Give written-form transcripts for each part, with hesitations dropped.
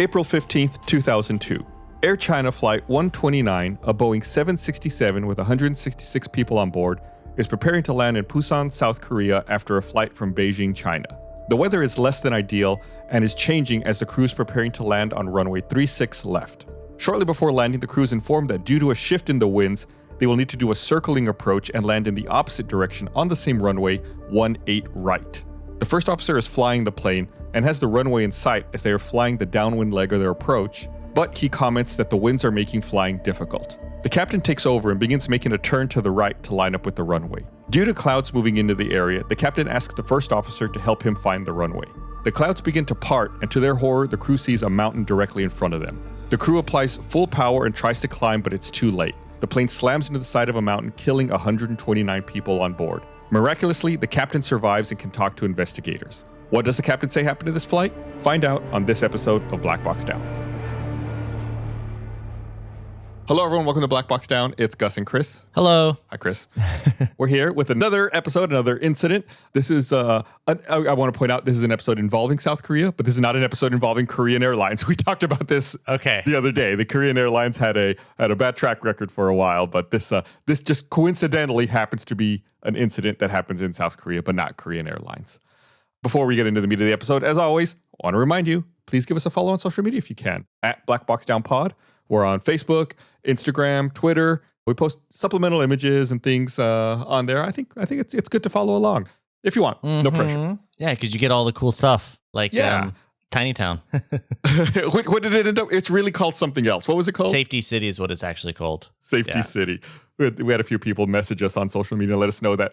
April 15th, 2002. Air China Flight 129, a Boeing 767 with 166 people on board, is preparing to land in Busan, South Korea after a flight from Beijing, China. The weather is less than ideal and is changing as the crew is preparing to land on runway 36 left. Shortly before landing, the crew is informed that due to a shift in the winds, they will need to do a circling approach and land in the opposite direction on the same runway 18 right. The first officer is flying the plane and has the runway in sight as they are flying the downwind leg of their approach, but he comments that the winds are making flying difficult. The captain takes over and begins making a turn to the right to line up with the runway. Due to clouds moving into the area, the captain asks the first officer to help him find the runway. The clouds begin to part, and to their horror, the crew sees a mountain directly in front of them. The crew applies full power and tries to climb, but it's too late. The plane slams into the side of a mountain, killing 129 people on board. Miraculously, the captain survives and can talk to investigators. What does the captain say happened to this flight? Find out on this episode of Black Box Down. Hello, everyone. Welcome to Black Box Down. It's Gus and Chris. Hello. Hi, Chris. We're here with another episode, another incident. This is, I want to point out, this is an episode involving South Korea, but this is not an episode involving Korean Airlines. We talked about this the other day. The Korean Airlines had a bad track record for a while, but this just coincidentally happens to be an incident that happens in South Korea, but not Korean Airlines. Before we get into the meat of the episode, as always, I want to remind you, please give us a follow on social media if you can, at Black Box Down Pod. We're on Facebook, Instagram, Twitter. We post supplemental images and things on there. I think it's good to follow along if you want. No pressure. Yeah, because you get all the cool stuff like Tiny Town. What did it end up? It's really called something else. What was it called? Safety City is what it's actually called. Safety City. We had a few people message us on social media and let us know that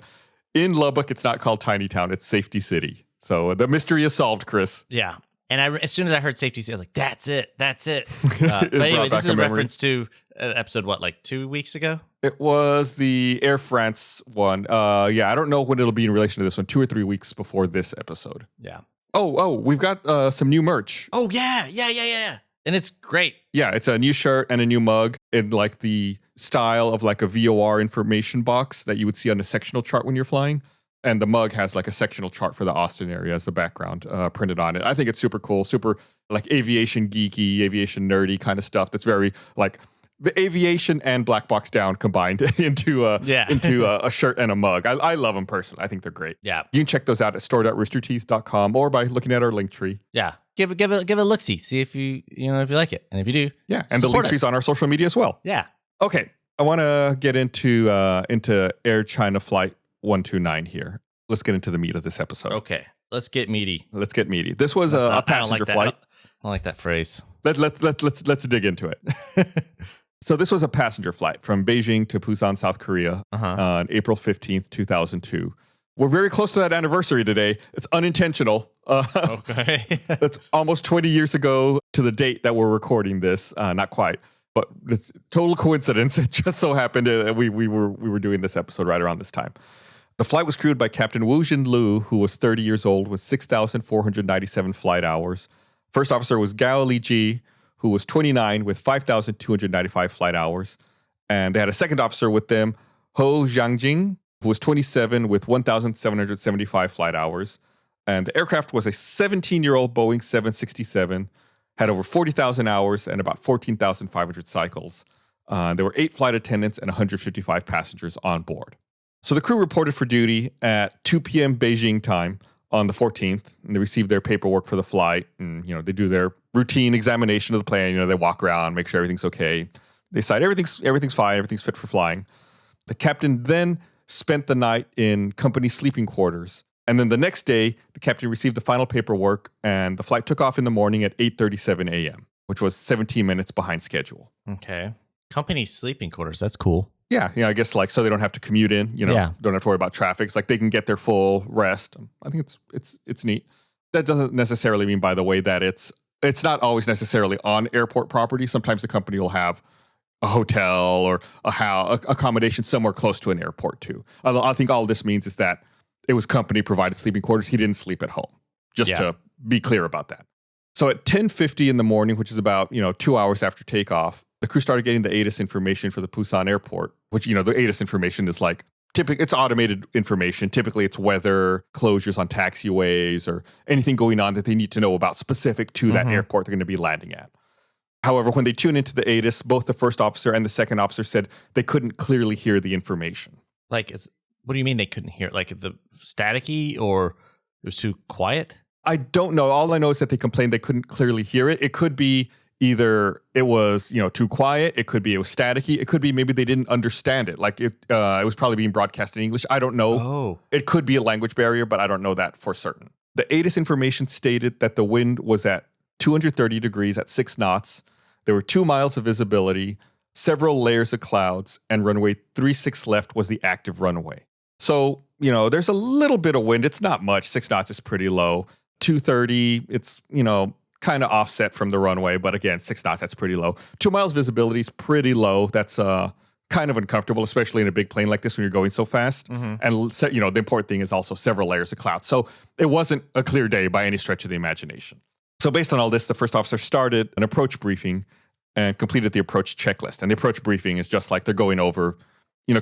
in Lubbock, it's not called Tiny Town. It's Safety City. So the mystery is solved, Chris. Yeah. And as soon as I heard Safety City, I was like, that's it. But anyway, this is a reference to an episode, like 2 weeks ago? It was the Air France one. I don't know when it'll be in relation to this one. 2 or 3 weeks before this episode. Yeah. Oh, we've got some new merch. Oh, yeah. And it's great. Yeah, it's a new shirt and a new mug in like the style of like a VOR information box that you would see on a sectional chart when you're flying. And the mug has like a sectional chart for the Austin area as the background printed on it. I think it's super cool, super like aviation geeky, aviation nerdy kind of stuff. That's very like the aviation and Black Box Down combined into a shirt and a mug. I love them personally. I think they're great. Yeah, you can check those out at store.roosterteeth.com or by looking at our link tree. Yeah, give a look-see. See if you like it, and if you do, and the link tree's on our social media as well. Yeah. Okay, I want to get into Air China Flight 129 here. Let's get into the meat of this episode. Okay, let's get meaty. This was a passenger flight. I don't like that phrase. Let's dig into it. So this was a passenger flight from Beijing to Busan, South Korea on April 15th, 2002. We're very close to that anniversary today. It's unintentional. Okay. It's almost 20 years ago to the date that we're recording this. Not quite. But it's total coincidence. It just so happened that we were doing this episode right around this time. The flight was crewed by Captain Wu Jin Lu, who was 30 years old with 6,497 flight hours. First officer was Gao Li Ji, who was 29 with 5,295 flight hours. And they had a second officer with them, Ho Jiangjing, who was 27 with 1,775 flight hours. And the aircraft was a 17-year-old Boeing 767, had over 40,000 hours and about 14,500 cycles. There were 8 flight attendants and 155 passengers on board. So the crew reported for duty at 2 p.m. Beijing time on the 14th, and they received their paperwork for the flight. And, they do their routine examination of the plane. They walk around, make sure everything's okay. They decide everything's fine, everything's fit for flying. The captain then spent the night in company sleeping quarters. And then the next day, the captain received the final paperwork, and the flight took off in the morning at 8:37 a.m., which was 17 minutes behind schedule. Okay. Company sleeping quarters. That's cool. Yeah, I guess like so they don't have to commute in, don't have to worry about traffic. It's like they can get their full rest. I think it's neat. That doesn't necessarily mean, by the way, that it's not always necessarily on airport property. Sometimes the company will have a hotel or a accommodation somewhere close to an airport too. I think all this means is that it was company provided sleeping quarters. He didn't sleep at home, just to be clear about that. So at 10:50 in the morning, which is about 2 hours after takeoff, the crew started getting the ATIS information for the Busan airport, which the ATIS information is like typically it's automated information. Typically it's weather, closures on taxiways, or anything going on that they need to know about specific to that airport they're going to be landing at. However, when they tune into the ATIS, both the first officer and the second officer said they couldn't clearly hear the information. Like, what do you mean they couldn't hear? Like the staticky, or it was too quiet? I don't know. All I know is that they complained they couldn't clearly hear it. It could be either it was, too quiet. It could be it was staticky. It could be maybe they didn't understand it. Like it was probably being broadcast in English. I don't know. Oh. It could be a language barrier, but I don't know that for certain. The ATIS information stated that the wind was at 230 degrees at 6 knots. There were 2 miles of visibility, several layers of clouds, and runway 36 left was the active runway. So, there's a little bit of wind. It's not much. 6 knots is pretty low. 230, it's, kind of offset from the runway. But again, 6 knots, that's pretty low. 2 miles visibility is pretty low. That's kind of uncomfortable, especially in a big plane like this when you're going so fast. And, the important thing is also several layers of clouds. So it wasn't a clear day by any stretch of the imagination. So based on all this, the first officer started an approach briefing and completed the approach checklist. And the approach briefing is just like they're going over,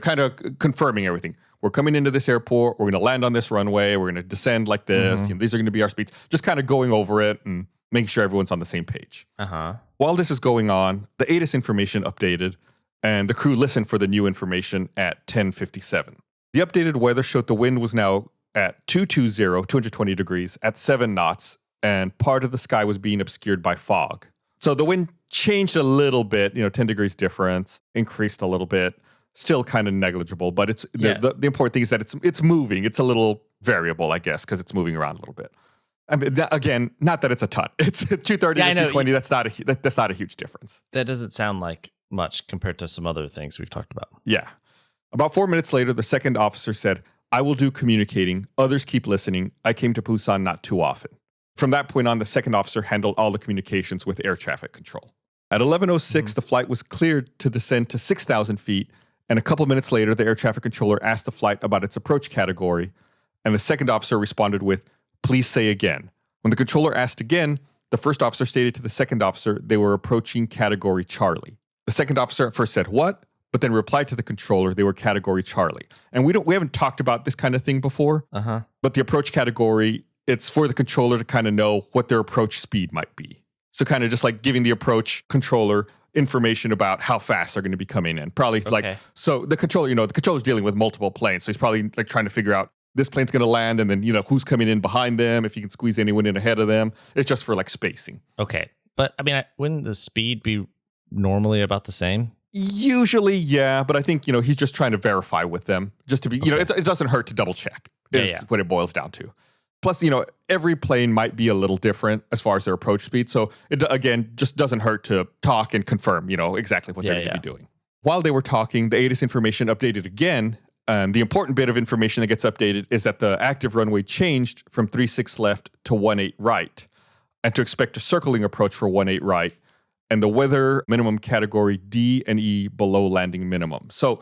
kind of confirming everything. We're coming into this airport. We're going to land on this runway. We're going to descend like this. These are going to be our speeds. Just kind of going over it and making sure everyone's on the same page. While this is going on, the ATIS information updated, and the crew listened for the new information at 10:57. The updated weather showed the wind was now at 220 degrees, at 7 knots, and part of the sky was being obscured by fog. So the wind changed a little bit, 10 degrees difference, increased a little bit. Still kind of negligible, but it's the important thing is that it's moving. It's a little variable, I guess, because it's moving around a little bit. I mean, again, not that it's a ton. It's 230 to 220. That's not a huge difference. That doesn't sound like much compared to some other things we've talked about. Yeah. About 4 minutes later, the second officer said, "I will do communicating. Others keep listening. I came to Busan not too often." From that point on, the second officer handled all the communications with air traffic control. At 11:06, the flight was cleared to descend to 6,000 feet. And a couple minutes later, the air traffic controller asked the flight about its approach category, and the second officer responded with, "Please say again." When the controller asked again, the first officer stated to the second officer they were approaching category Charlie. The second officer at first said, "What?" but then replied to the controller they were category Charlie. And we haven't talked about this kind of thing before, but the approach category, it's for the controller to kind of know what their approach speed might be. So kind of just like giving the approach controller information about how fast they're going to be coming in. Probably so the controller, the controller's dealing with multiple planes. So he's probably like trying to figure out this plane's going to land and then, who's coming in behind them, if you can squeeze anyone in ahead of them. It's just for like spacing. Okay. But I mean, wouldn't the speed be normally about the same? Usually, yeah. But I think, he's just trying to verify with them just to be, it doesn't hurt to double check is what it boils down to. Plus, every plane might be a little different as far as their approach speed. So it, again, just doesn't hurt to talk and confirm, exactly what they're going to be doing. While they were talking, the ATIS information updated again. And the important bit of information that gets updated is that the active runway changed from 36 left to 18 right, and to expect a circling approach for 18 right, and the weather minimum category D and E below landing minimum. So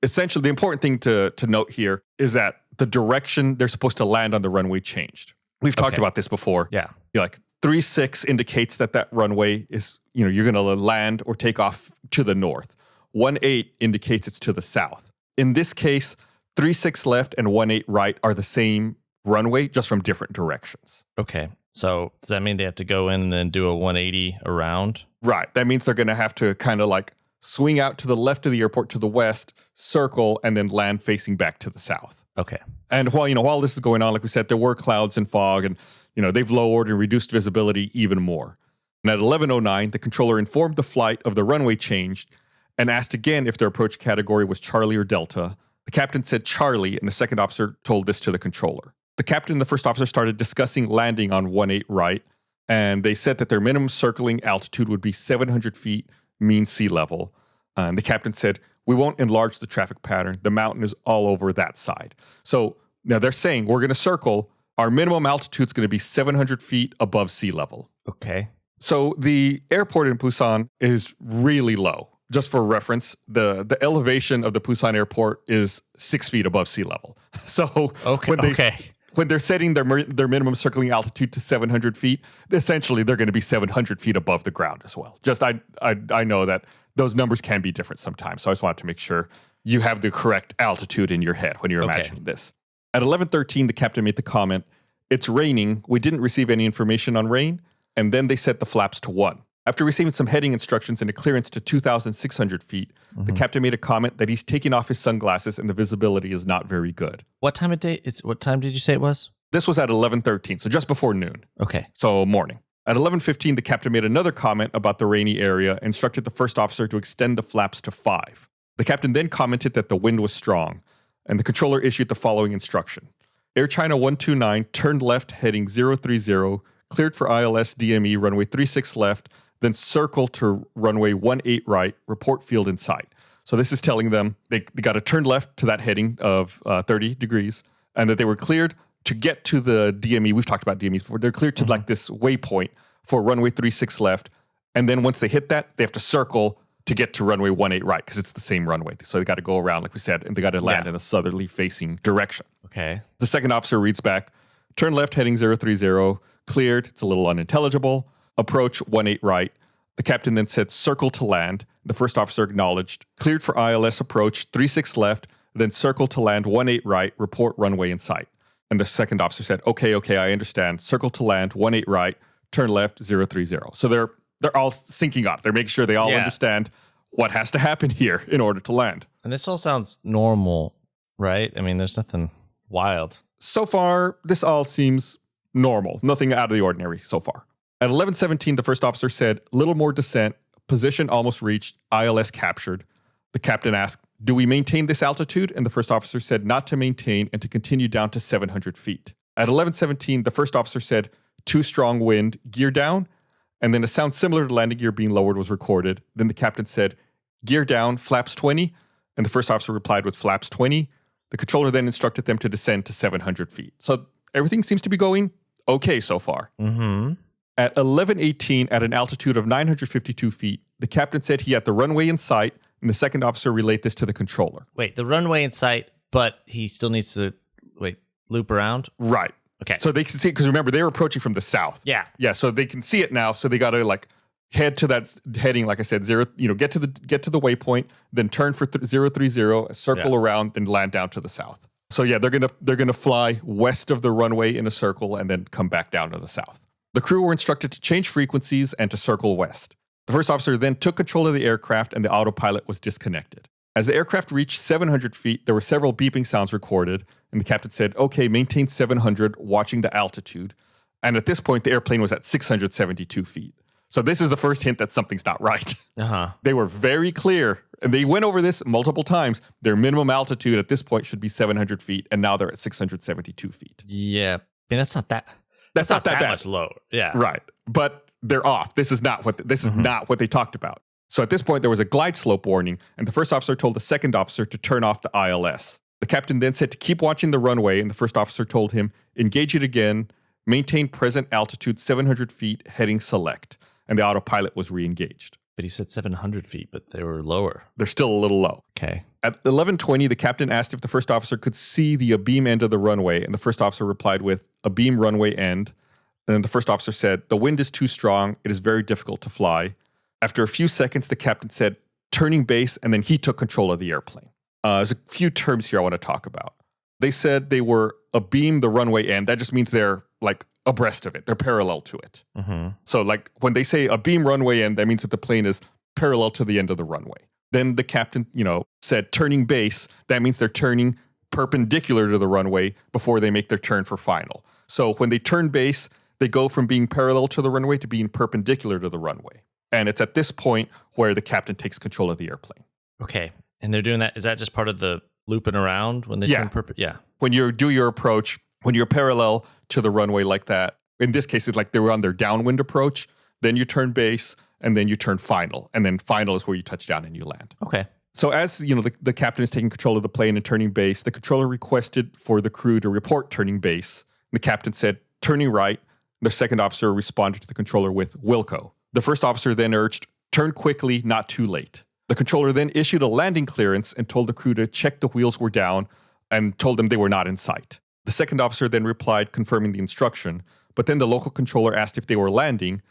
essentially, the important thing to note here is that the direction they're supposed to land on the runway changed. We've talked about this before. Yeah. Like 36 indicates that runway is, you're going to land or take off to the north. 18 indicates it's to the south. In this case, 36 left and 18 right are the same runway, just from different directions. Okay. So does that mean they have to go in and then do a 180 around? Right. That means they're going to have to kind of like swing out to the left of the airport to the west, circle, and then land facing back to the south. Okay. And while this is going on, like we said, there were clouds and fog, and they've lowered and reduced visibility even more. And at 11:09, the controller informed the flight of the runway change and asked again if their approach category was Charlie or Delta. The captain said Charlie, and the second officer told this to the controller. The captain and the first officer started discussing landing on 18 right, and they said that their minimum circling altitude would be 700 feet mean sea level. And the captain said, "We won't enlarge the traffic pattern. The mountain is all over that side." So now they're saying we're going to circle. Our minimum altitude is going to be 700 feet above sea level. Okay. So the airport in Busan is really low. Just for reference, the elevation of the Busan airport is 6 feet above sea level. So when they're setting their minimum circling altitude to 700 feet, essentially they're going to be 700 feet above the ground as well. Just I know that those numbers can be different sometimes, so I just wanted to make sure you have the correct altitude in your head when you're imagining this. At 11:13, the captain made the comment, "It's raining. We didn't receive any information on rain." And then they set the flaps to 1. After receiving some heading instructions and a clearance to 2,600 feet, the captain made a comment that he's taking off his sunglasses and the visibility is not very good. What time of day? What time did you say it was? This was at 11:13, so just before noon. Okay. So morning. At 11:15, the captain made another comment about the rainy area and instructed the first officer to extend the flaps to 5. The captain then commented that the wind was strong, and the controller issued the following instruction. Air China 129 turned left heading 030, cleared for ILS DME runway 36 left, then circle to runway 18 right, report field in sight. So this is telling them they got to turn left to that heading of 30 degrees, and that they were cleared to get to the DME. We've talked about DMEs before. They're cleared to like this waypoint for runway 36 left. And then once they hit that, they have to circle to get to runway 18 right, because it's the same runway. So they got to go around, like we said, and they got to land in a southerly facing direction. Okay. The second officer reads back, turn left heading 030, cleared. It's a little unintelligible. Approach 18 right. The captain then said circle to land. The first officer acknowledged, cleared for ILS approach 36 left, then circle to land 18 right, report runway in sight. And the second officer said, okay, I understand. Circle to land 18 right, turn left 030. So they're all syncing up. They're making sure they all understand what has to happen here in order to land. And this all sounds normal, right? I mean, there's nothing wild. So far, this all seems normal. Nothing out of the ordinary so far. At 11:17, the first officer said, little more descent, position almost reached, ILS captured. The captain asked, do we maintain this altitude? And the first officer said not to maintain and to continue down to 700 feet. At 11:17, the first officer said, too strong wind, gear down. And then a sound similar to landing gear being lowered was recorded. Then the captain said, gear down, flaps 20. And the first officer replied with flaps 20. The controller then instructed them to descend to 700 feet. So everything seems to be going okay so far. At 11:18, at an altitude of 952 feet, the captain said he had the runway in sight, and the second officer relayed this to the controller. Wait, the runway in sight, but he still needs to, loop around? Right. Okay. So they can see it, because remember, they were approaching from the south. Yeah. Yeah, so they can see it now, so they got to head to that heading, like I said, get to the waypoint, then turn for 030, circle around, then land down to the south. So yeah, they're gonna fly west of the runway in a circle and then come back down to the south. The crew were instructed to change frequencies and to circle west. The first officer then took control of the aircraft and the autopilot was disconnected. As the aircraft reached 700 feet, there were several beeping sounds recorded, and the captain said, okay, maintain 700, watching the altitude. And at this point, the airplane was at 672 feet. So this is the first hint that something's not right. They were very clear, and they went over this multiple times. Their minimum altitude at this point should be 700 feet, and now they're at 672 feet. Yeah. I mean, that's not that bad. Much low. Yeah. Right. But they're off. This is not what they talked about. So at this point, there was a glide slope warning, and the first officer told the second officer to turn off the ILS. The captain then said to keep watching the runway, and the first officer told him, engage it again, maintain present altitude 700 feet, heading select. And the autopilot was re-engaged. But he said 700 feet, but they were lower. They're still a little low. Okay. At 11:20, the captain asked if the first officer could see the abeam end of the runway, and the first officer replied with, abeam runway end. And then the first officer said, the wind is too strong. It is very difficult to fly. After a few seconds, the captain said, turning base, and then he took control of the airplane. There's a few terms here I want to talk about. They said they were abeam the runway end. That just means they're abreast of it. They're parallel to it. So when they say abeam runway end, that means that the plane is parallel to the end of the runway. Then the captain, said turning base. That means they're turning perpendicular to the runway before they make their turn for final. So when they turn base, they go from being parallel to the runway to being perpendicular to the runway. And it's at this point where the captain takes control of the airplane. Okay. And they're doing that. Is that just part of the looping around when they turn perpendicular? Yeah. When you do your approach, when you're parallel to the runway like that, in this case, it's like they were on their downwind approach, then you turn base, and then you turn final. And then final is where you touch down and you land. Okay. So as the captain is taking control of the plane and turning base, the controller requested for the crew to report turning base. The captain said, turning right. The second officer responded to the controller with Wilco. The first officer then urged, turn quickly, not too late. The controller then issued a landing clearance and told the crew to check the wheels were down and told them they were not in sight. The second officer then replied, confirming the instruction, but then the local controller asked if they were landing,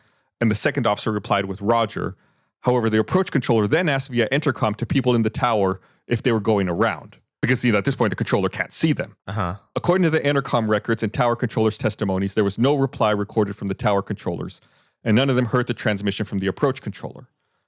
and the second officer replied with Roger. However, the approach controller then asked via intercom to people in the tower if they were going around. Because at this point, the controller can't see them. Uh-huh. According to the intercom records and tower controllers' testimonies, there was no reply recorded from the tower controllers, and none of them heard the transmission from the approach controller.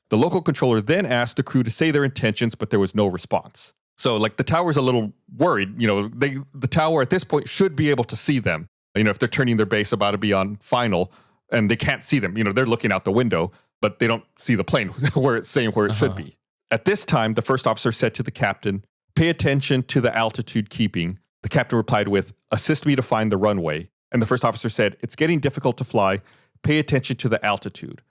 The local controller then asked the crew to say their intentions, but there was no response. So, the tower's a little worried. The tower at this point should be able to see them. If they're turning their base about to be on final, and they can't see them. They're looking out the window, but they don't see the plane where it's saying where it should be. At this time, the first officer said to the captain, "Pay attention to the altitude keeping." The captain replied with, "Assist me to find the runway." And the first officer said, "It's getting difficult to fly. Pay attention to the altitude."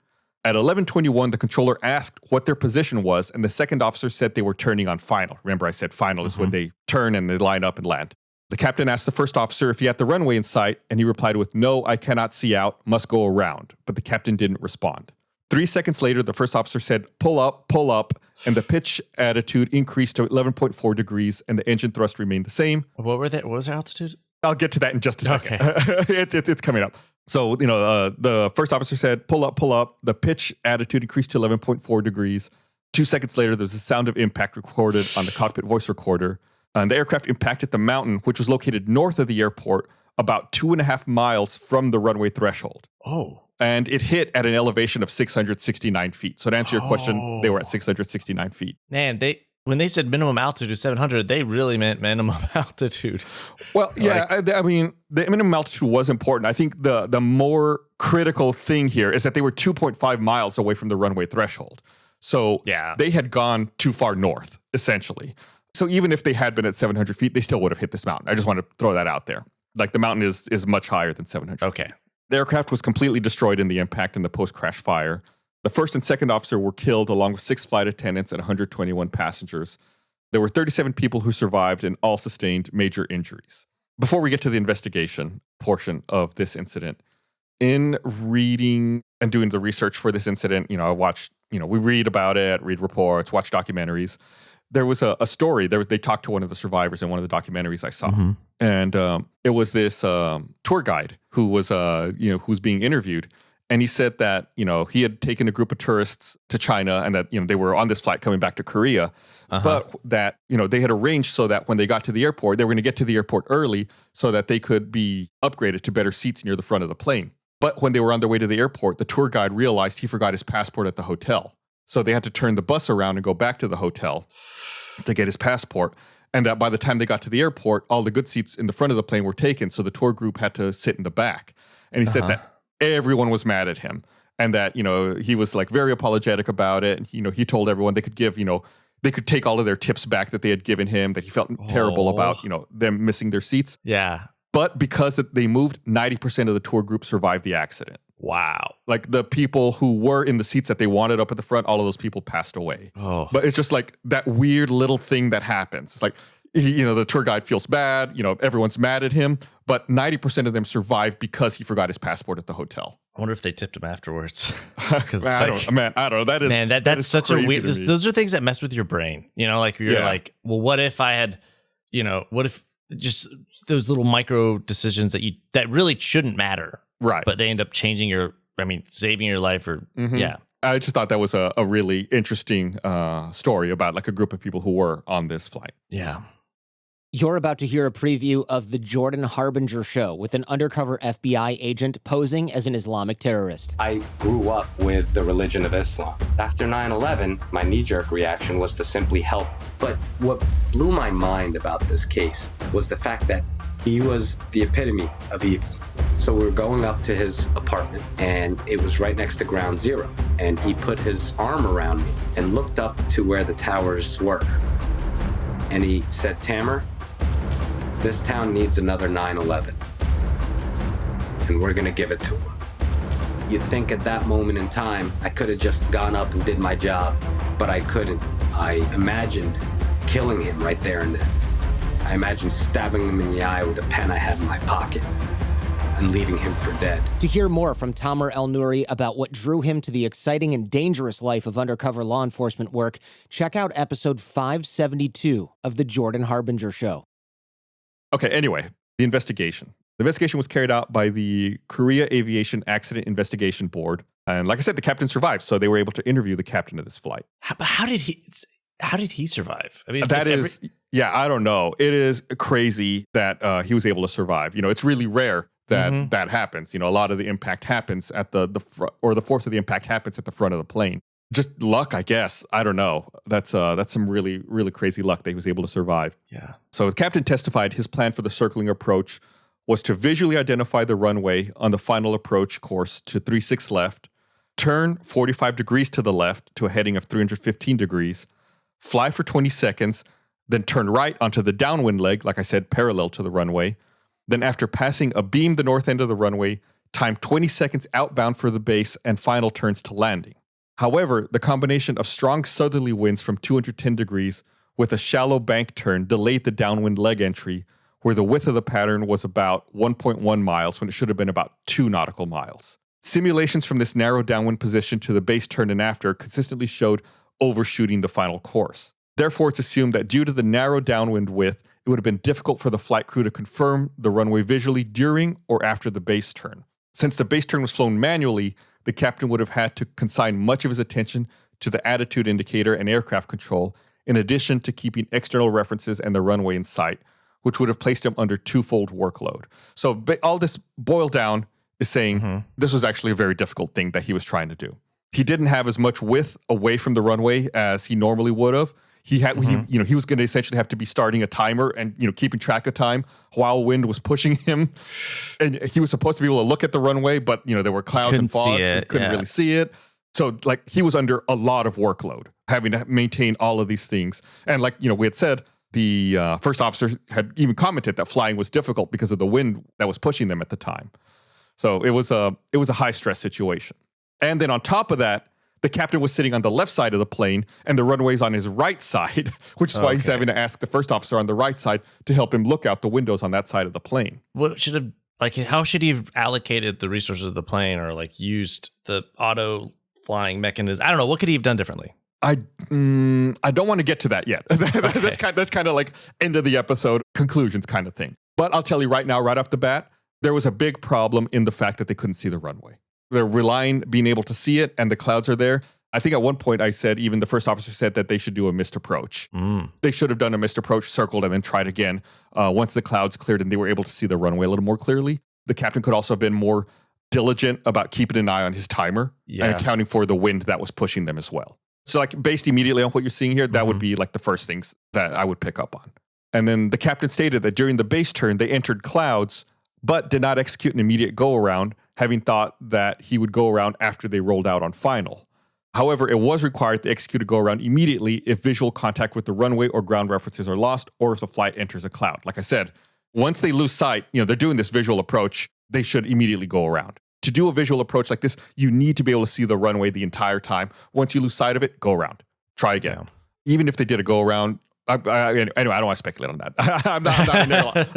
At 11:21, the controller asked what their position was, and the second officer said they were turning on final. Remember, I said final is when they turn and they line up and land. The captain asked the first officer if he had the runway in sight, and he replied with, "No, I cannot see out, must go around." But the captain didn't respond. 3 seconds later, the first officer said, pull up, and the pitch attitude increased to 11.4 degrees, and the engine thrust remained the same. What was their altitude? I'll get to that in just a second. Okay. It's coming up. So, the first officer said, pull up. The pitch attitude increased to 11.4 degrees. 2 seconds later, there's a sound of impact recorded on the cockpit voice recorder. And the aircraft impacted the mountain, which was located north of the airport, about 2.5 miles from the runway threshold. Oh. And it hit at an elevation of 669 feet. So to answer your question, they were at 669 feet. Man, when they said minimum altitude of 700, they really meant minimum altitude. Well, yeah, I mean, the minimum altitude was important. I think the more critical thing here is that they were 2.5 miles away from the runway threshold. So they had gone too far north, essentially. So even if they had been at 700 feet, they still would have hit this mountain. I just want to throw that out there. The mountain is much higher than 700 feet. Okay. The aircraft was completely destroyed in the impact and the post-crash fire. The first and second officer were killed along with 6 flight attendants and 121 passengers. There were 37 people who survived and all sustained major injuries. Before we get to the investigation portion of this incident, in reading and doing the research for this incident, I watched, we read about it, read reports, watch documentaries. There was a story. They talked to one of the survivors in one of the documentaries I saw. Mm-hmm. And it was this tour guide who was being interviewed. And he said that, he had taken a group of tourists to China and that, they were on this flight coming back to Korea. But that, they had arranged so that when they got to the airport, they were going to get to the airport early so that they could be upgraded to better seats near the front of the plane. But when they were on their way to the airport, the tour guide realized he forgot his passport at the hotel. So they had to turn the bus around and go back to the hotel to get his passport. And that by the time they got to the airport, all the good seats in the front of the plane were taken. So the tour group had to sit in the back. And he said that everyone was mad at him. And that, he was very apologetic about it. And, he told everyone they could give, they could take all of their tips back that they had given him, that he felt terrible about, them missing their seats. Yeah. But because they moved, 90% of the tour group survived the accident. Wow. The people who were in the seats that they wanted up at the front, all of those people passed away. Oh. But it's just that weird little thing that happens. It's the tour guide feels bad, everyone's mad at him, but 90% of them survived because he forgot his passport at the hotel. I wonder if they tipped him afterwards. I don't know. That's such a weird, those are things that mess with your brain. You're well, what if I had, what if just those little micro decisions that really shouldn't matter. Right. But they end up saving your life or, yeah. I just thought that was a really interesting story about a group of people who were on this flight. Yeah. You're about to hear a preview of The Jordan Harbinger Show with an undercover FBI agent posing as an Islamic terrorist. I grew up with the religion of Islam. After 9/11, my knee-jerk reaction was to simply help. But what blew my mind about this case was the fact that he was the epitome of evil. So we were going up to his apartment, and it was right next to Ground Zero. And he put his arm around me and looked up to where the towers were. And he said, "Tamer, this town needs another 9/11. And we're gonna give it to him." You'd think at that moment in time, I could have just gone up and did my job, but I couldn't. I imagined killing him right there and then. I imagined stabbing him in the eye with a pen I had in my pocket and leaving him for dead. To hear more from Tamer El-Nouri about what drew him to the exciting and dangerous life of undercover law enforcement work, check out episode 572 of The Jordan Harbinger Show. Okay, anyway, the investigation. The investigation was carried out by the Korea Aviation Accident Investigation Board. And like I said, the captain survived, so they were able to interview the captain of this flight. How did he... how did he survive? I mean, I don't know. It is crazy that he was able to survive. It's really rare that that happens. A lot of the impact happens at the front, or the force of the impact happens at the front of the plane. Just luck, I guess. I don't know. That's some really, really crazy luck that he was able to survive. Yeah. So the captain testified his plan for the circling approach was to visually identify the runway on the final approach course to 36 left, turn 45 degrees to the left to a heading of 315 degrees, fly for 20 seconds, then turn right onto the downwind leg, like I said, parallel to the runway. Then after passing abeam the north end of the runway, time 20 seconds outbound for the base and final turns to landing. However, the combination of strong southerly winds from 210 degrees with a shallow bank turn delayed the downwind leg entry, where the width of the pattern was about 1.1 miles when it should have been about 2 nautical miles. Simulations from this narrow downwind position to the base turn and after consistently showed overshooting the final course. Therefore, it's assumed that due to the narrow downwind width, it would have been difficult for the flight crew to confirm the runway visually during or after the base turn. Since the base turn was flown manually, the captain would have had to consign much of his attention to the attitude indicator and aircraft control, in addition to keeping external references and the runway in sight, which would have placed him under twofold workload. So all this boiled down is saying this was actually a very difficult thing that he was trying to do. He didn't have as much width away from the runway as he normally would have. He had, he was going to essentially have to be starting a timer and, keeping track of time while wind was pushing him. And he was supposed to be able to look at the runway, but, there were clouds and fog, so he couldn't really see it. So, he was under a lot of workload, having to maintain all of these things. And we had said, the first officer had even commented that flying was difficult because of the wind that was pushing them at the time. So it was a high stress situation. And then on top of that, the captain was sitting on the left side of the plane and the runway's on his right side, which is why he's having to ask the first officer on the right side to help him look out the windows on that side of the plane. How should he have allocated the resources of the plane or used the auto flying mechanism? I don't know. What could he have done differently? I don't want to get to that yet. That's kind of like end of the episode conclusions kind of thing. But I'll tell you right now, right off the bat, there was a big problem in the fact that they couldn't see the runway. They're relying being able to see it, and the clouds are there. I think at one point I said, even the first officer said that they should do a missed approach. They should have done a missed approach, circled, and then tried again once the clouds cleared and they were able to see the runway a little more clearly. The captain could also have been more diligent about keeping an eye on his timer and accounting for the wind that was pushing them as well. So based immediately on what you're seeing here, that would be the first things that I would pick up on. And then the captain stated that during the base turn, they entered clouds, but did not execute an immediate go-around, having thought that he would go around after they rolled out on final. However, it was required to execute a go-around immediately if visual contact with the runway or ground references are lost, or if the flight enters a cloud. Like I said, once they lose sight, they're doing this visual approach, they should immediately go around. To do a visual approach like this, you need to be able to see the runway the entire time. Once you lose sight of it, go around. Try again. Yeah. Even if they did a go-around, anyway, I don't want to speculate on that. I'm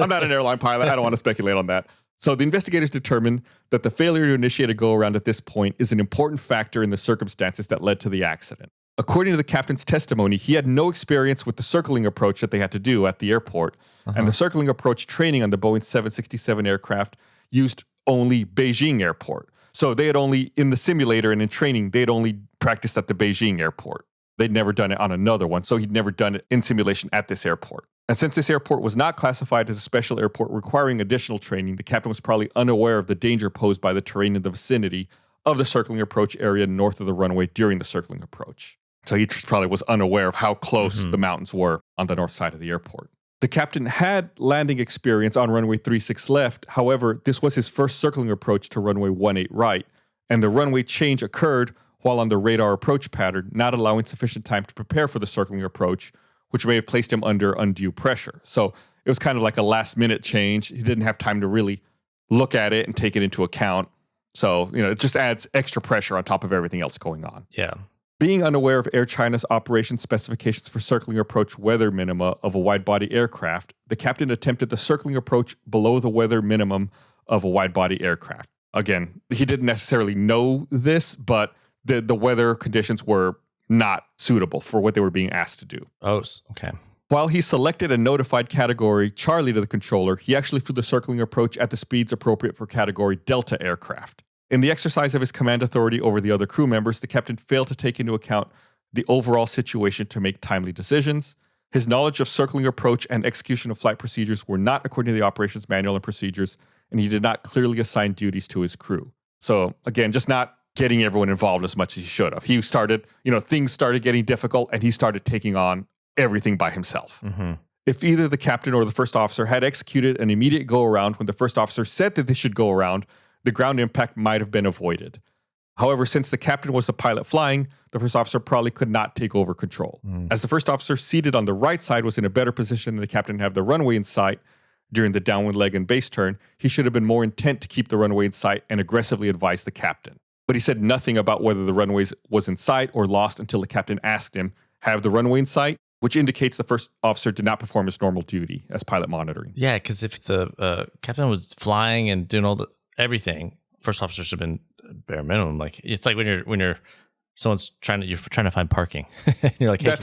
not an airline pilot. I don't want to speculate on that. So the investigators determined that the failure to initiate a go-around at this point is an important factor in the circumstances that led to the accident. According to the captain's testimony, he had no experience with the circling approach that they had to do at the airport. And the circling approach training on the Boeing 767 aircraft used only Beijing airport. So they had only, in the simulator and in training, they had only practiced at the Beijing airport. They'd never done it on another one, so he'd never done it in simulation at this airport. And since this airport was not classified as a special airport requiring additional training, the captain was probably unaware of the danger posed by the terrain in the vicinity of the circling approach area north of the runway during the circling approach. So he just probably was unaware of how close the mountains were on the north side of the airport. The captain had landing experience on runway 36 left. However, this was his first circling approach to runway 18 right, and the runway change occurred while on the radar approach pattern, not allowing sufficient time to prepare for the circling approach, which may have placed him under undue pressure. So it was kind of like a last-minute change. He didn't have time to really look at it and take it into account. So, it just adds extra pressure on top of everything else going on. Yeah. Being unaware of Air China's operation specifications for circling approach weather minima of a wide-body aircraft, the captain attempted the circling approach below the weather minimum of a wide-body aircraft. Again, he didn't necessarily know this, but the weather conditions were not suitable for what they were being asked to do. Oh, okay. While he selected and notified category Charlie to the controller, he actually flew the circling approach at the speeds appropriate for category Delta aircraft. In the exercise of his command authority over the other crew members, the captain failed to take into account the overall situation to make timely decisions. His knowledge of circling approach and execution of flight procedures were not according to the operations manual and procedures, and he did not clearly assign duties to his crew. So again, just not getting everyone involved as much as he should have. He started, things started getting difficult, and he started taking on everything by himself. Mm-hmm. If either the captain or the first officer had executed an immediate go-around when the first officer said that they should go around, the ground impact might have been avoided. However, since the captain was the pilot flying, the first officer probably could not take over control. As the first officer seated on the right side was in a better position than the captain to have the runway in sight during the downwind leg and base turn, he should have been more intent to keep the runway in sight and aggressively advise the captain. But he said nothing about whether the runway was in sight or lost until the captain asked him, have the runway in sight? Which indicates the first officer did not perform his normal duty as pilot monitoring. Yeah, because if the captain was flying and doing everything, first officer should have been bare minimum. Like it's like when someone's trying to find parking. You're like, hey,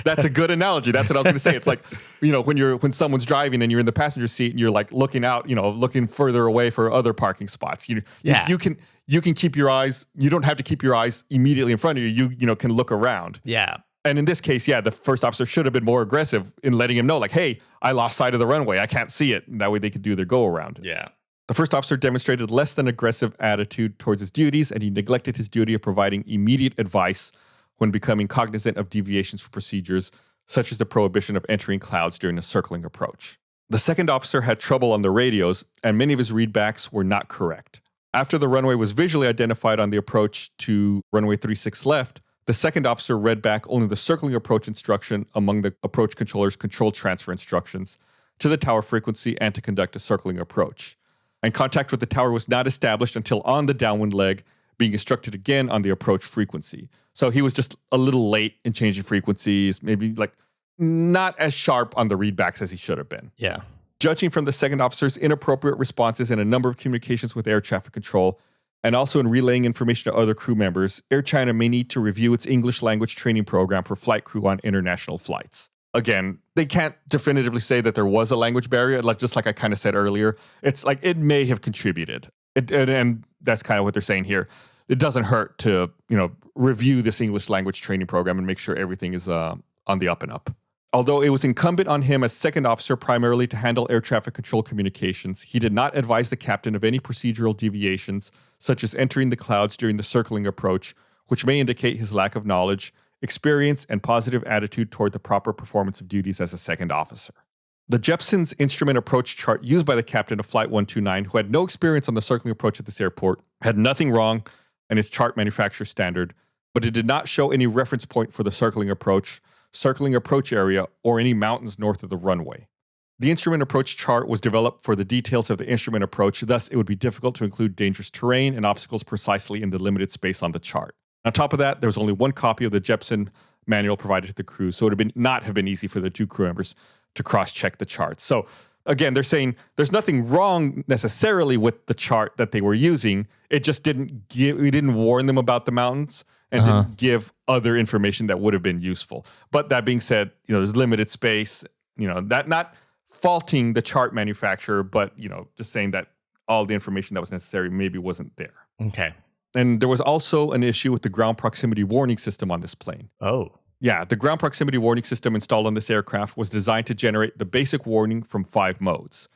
that's a good analogy. That's what I was going to say. It's like, when someone's driving and you're in the passenger seat and you're like looking out, looking further away for other parking spots. You can keep your eyes. You don't have to keep your eyes immediately in front of you. You can look around. Yeah. And in this case, the first officer should have been more aggressive in letting him know, like, hey, I lost sight of the runway. I can't see it. And that way they could do their go around. Yeah. The first officer demonstrated less than aggressive attitude towards his duties, and he neglected his duty of providing immediate advice when becoming cognizant of deviations from procedures, such as the prohibition of entering clouds during a circling approach. The second officer had trouble on the radios, and many of his readbacks were not correct. After the runway was visually identified on the approach to runway 36 left, the second officer read back only the circling approach instruction among the approach controller's control transfer instructions to the tower frequency and to conduct a circling approach. And contact with the tower was not established until on the downwind leg, being instructed again on the approach frequency. So he was just a little late in changing frequencies, maybe like not as sharp on the readbacks as he should have been. Yeah. Judging from the second officer's inappropriate responses in a number of communications with air traffic control, and also in relaying information to other crew members, Air China may need to review its English language training program for flight crew on international flights. Again, they can't definitively say that there was a language barrier, just like I kind of said earlier. It's like it may have contributed. And that's kind of what they're saying here. It doesn't hurt to, review this English language training program and make sure everything is on the up and up. Although it was incumbent on him as second officer primarily to handle air traffic control communications, he did not advise the captain of any procedural deviations, such as entering the clouds during the circling approach, which may indicate his lack of knowledge, experience, and positive attitude toward the proper performance of duties as a second officer. The Jeppson's instrument approach chart used by the captain of Flight 129, who had no experience on the circling approach at this airport, had nothing wrong and its chart manufacturer standard, but it did not show any reference point for the circling approach area, or any mountains north of the runway. The instrument approach chart was developed for the details of the instrument approach, thus it would be difficult to include dangerous terrain and obstacles precisely in the limited space on the chart. On top of that, there was only one copy of the Jeppson manual provided to the crew, so it would not have been easy for the two crew members to cross-check the charts. So again, they're saying there's nothing wrong necessarily with the chart that they were using. It just we didn't warn them about the mountains and didn't give other information that would have been useful. But that being said, there's limited space, that not faulting the chart manufacturer, but, just saying that all the information that was necessary maybe wasn't there. Okay. And there was also an issue with the ground proximity warning system on this plane. Oh. Yeah, the ground proximity warning system installed on this aircraft was designed to generate the basic warning from 5 modes.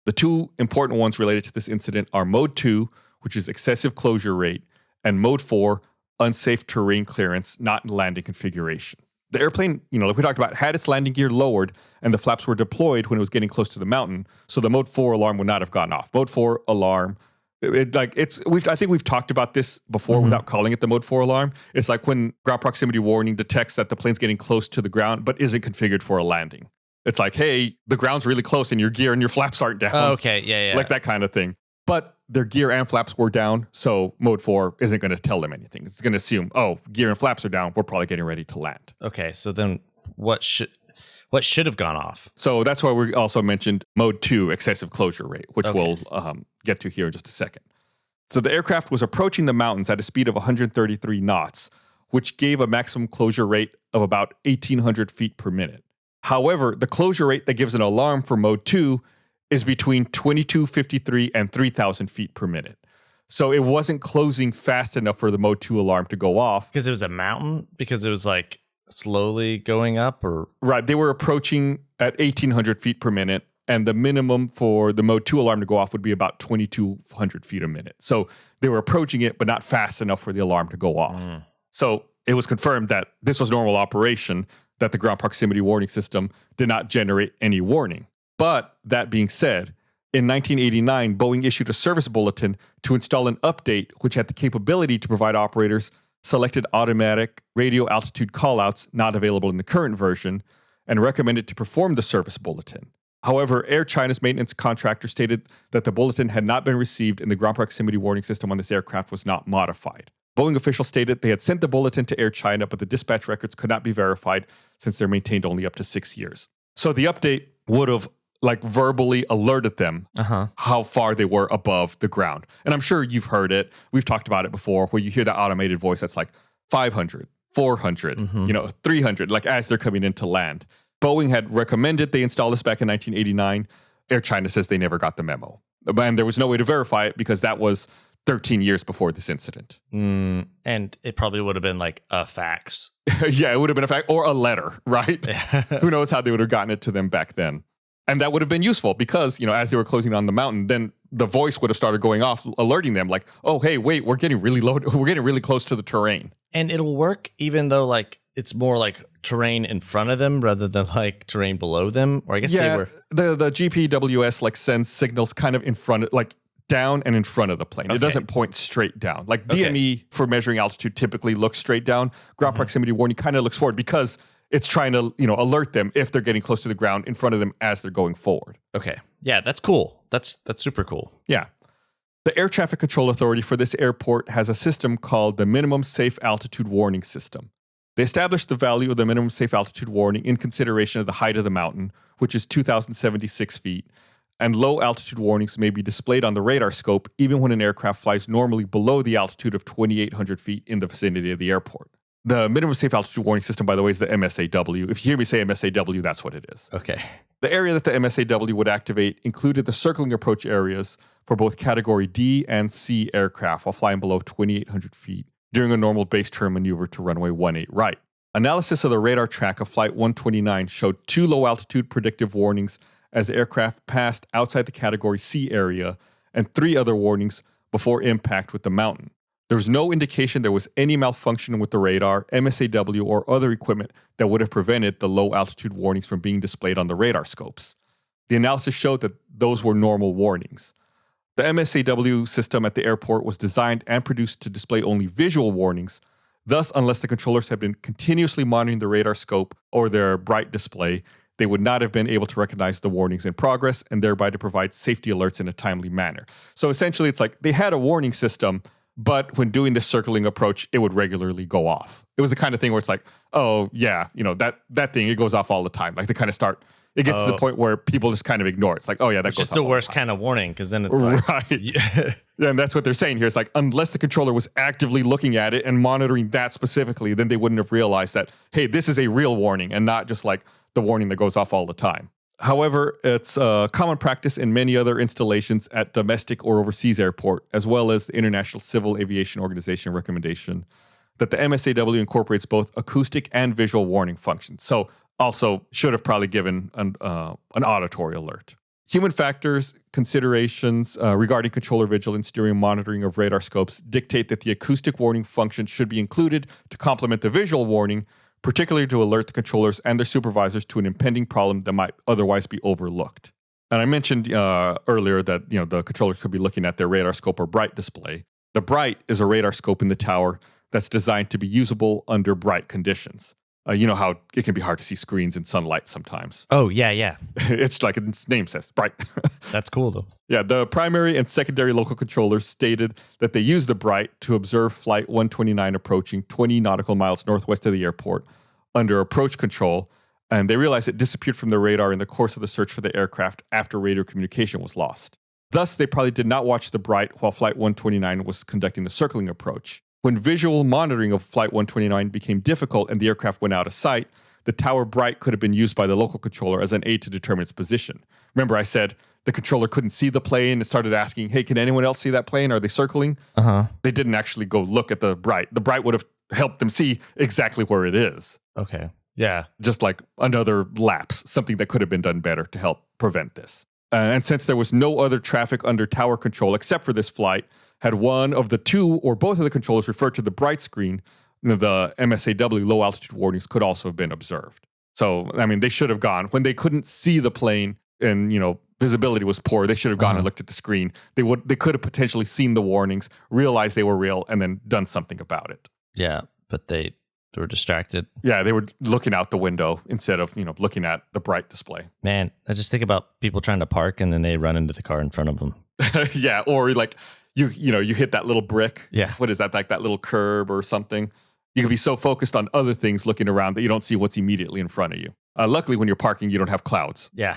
The 2 important ones related to this incident are Mode 2, which is excessive closure rate, and Mode 4, unsafe terrain clearance, not in landing configuration. The airplane, like we talked about, had its landing gear lowered and the flaps were deployed when it was getting close to the mountain, so the Mode 4 alarm would not have gone off. Mode 4 alarm, I think we've talked about this before without calling it the Mode 4 alarm. It's like when ground proximity warning detects that the plane's getting close to the ground but isn't configured for a landing. It's like, hey, the ground's really close and your gear and your flaps aren't down. Oh, okay, yeah. Like that kind of thing. But their gear and flaps were down, so Mode 4 isn't going to tell them anything. It's going to assume, gear and flaps are down, we're probably getting ready to land. Okay, so then what should have gone off? So that's why we also mentioned Mode 2, excessive closure rate, which we'll get to here in just a second. So the aircraft was approaching the mountains at a speed of 133 knots, which gave a maximum closure rate of about 1,800 feet per minute. However, the closure rate that gives an alarm for Mode 2 is between 2,253 and 3,000 feet per minute. So it wasn't closing fast enough for the Mode 2 alarm to go off. Because it was a mountain? Because it was like slowly going up? Or Right. They were approaching at 1,800 feet per minute. And the minimum for the Mode 2 alarm to go off would be about 2,200 feet a minute. So they were approaching it, but not fast enough for the alarm to go off. So it was confirmed that this was normal operation, that the ground proximity warning system did not generate any warning. But that being said, in 1989, Boeing issued a service bulletin to install an update which had the capability to provide operators selected automatic radio altitude callouts not available in the current version, and recommended to perform the service bulletin. However, Air China's maintenance contractor stated that the bulletin had not been received and the ground proximity warning system on this aircraft was not modified. Boeing officials stated they had sent the bulletin to Air China, but the dispatch records could not be verified since they're maintained only up to 6 years. So the update would have verbally alerted them how far they were above the ground. And I'm sure you've heard it. We've talked about it before, where you hear that automated voice that's like 500, 400, 300, like as they're coming into land. Boeing had recommended they install this back in 1989. Air China says they never got the memo. And there was no way to verify it because that was 13 years before this incident. And it probably would have been like a fax. Yeah, it would have been a fax or a letter, right? Who knows how they would have gotten it to them back then. And that would have been useful because, as they were closing on the mountain, then the voice would have started going off, alerting them like, oh, hey, wait, we're getting really low. We're getting really close to the terrain. And it'll work even though it's more like terrain in front of them rather than like terrain below them. Or I guess they were. The GPWS sends signals kind of in front of down and in front of the plane. It doesn't point straight down. Like DME for measuring altitude typically looks straight down. Ground proximity warning kind of looks forward because it's trying to, alert them if they're getting close to the ground in front of them as they're going forward. Okay. Yeah, that's cool. That's super cool. Yeah. The Air Traffic Control Authority for this airport has a system called the Minimum Safe Altitude Warning System. They established the value of the minimum safe altitude warning in consideration of the height of the mountain, which is 2,076 feet, and low altitude warnings may be displayed on the radar scope even when an aircraft flies normally below the altitude of 2,800 feet in the vicinity of the airport. The minimum safe altitude warning system, by the way, is the MSAW. If you hear me say MSAW, that's what it is. Okay. The area that the MSAW would activate included the circling approach areas for both Category D and C aircraft while flying below 2,800 feet during a normal base turn maneuver to runway 18 right. Analysis of the radar track of Flight 129 showed 2 low-altitude predictive warnings as the aircraft passed outside the Category C area and 3 other warnings before impact with the mountain. There was no indication there was any malfunction with the radar, MSAW, or other equipment that would have prevented the low-altitude warnings from being displayed on the radar scopes. The analysis showed that those were normal warnings. The MSAW system at the airport was designed and produced to display only visual warnings. Thus, unless the controllers had been continuously monitoring the radar scope or their bright display, they would not have been able to recognize the warnings in progress and thereby to provide safety alerts in a timely manner. So essentially, it's like they had a warning system, but when doing this circling approach, it would regularly go off. It was the kind of thing where it's like, oh, yeah, that thing, it goes off all the time. Like they kind of start... It gets to the point where people just kind of ignore it. It's like, oh, yeah, that goes off. It's just the worst kind of warning because then it's like... Right. Yeah, and that's what they're saying here. It's like, unless the controller was actively looking at it and monitoring that specifically, then they wouldn't have realized that, hey, this is a real warning and not just like the warning that goes off all the time. However, it's common practice in many other installations at domestic or overseas airport, as well as the International Civil Aviation Organization recommendation, that the MSAW incorporates both acoustic and visual warning functions. So also should have probably given an auditory alert. Human factors considerations regarding controller vigilance during monitoring of radar scopes dictate that the acoustic warning function should be included to complement the visual warning, particularly to alert the controllers and their supervisors to an impending problem that might otherwise be overlooked. And I mentioned earlier that the controller could be looking at their radar scope or bright display. The bright is a radar scope in the tower that's designed to be usable under bright conditions. You know how it can be hard to see screens in sunlight sometimes. Oh, yeah. It's like its name says, bright. That's cool, though. Yeah, the primary and secondary local controllers stated that they used the bright to observe Flight 129 approaching 20 nautical miles northwest of the airport under approach control, and they realized it disappeared from the radar in the course of the search for the aircraft after radio communication was lost. Thus, they probably did not watch the bright while Flight 129 was conducting the circling approach. When visual monitoring of Flight 129 became difficult and the aircraft went out of sight, the tower bright could have been used by the local controller as an aid to determine its position. Remember, I said the controller couldn't see the plane and started asking, hey, can anyone else see that plane? Are they circling? They didn't actually go look at the bright. The bright would have helped them see exactly where it is. Okay. Yeah. Just like another lapse, something that could have been done better to help prevent this. And since there was no other traffic under tower control except for this flight, had one of the two or both of the controllers referred to the bright screen, the MSAW low altitude warnings could also have been observed. So, I mean, they should have gone when they couldn't see the plane and, visibility was poor. They should have gone and looked at the screen. They could have potentially seen the warnings, realized they were real, and then done something about it. Yeah, but they were distracted. Yeah, they were looking out the window instead of, looking at the bright display. Man, I just think about people trying to park and then they run into the car in front of them. Yeah, or like you hit that little brick. Yeah. What is that, like that little curb or something? You can be so focused on other things looking around that you don't see what's immediately in front of you. Luckily, when you're parking, you don't have clouds. Yeah.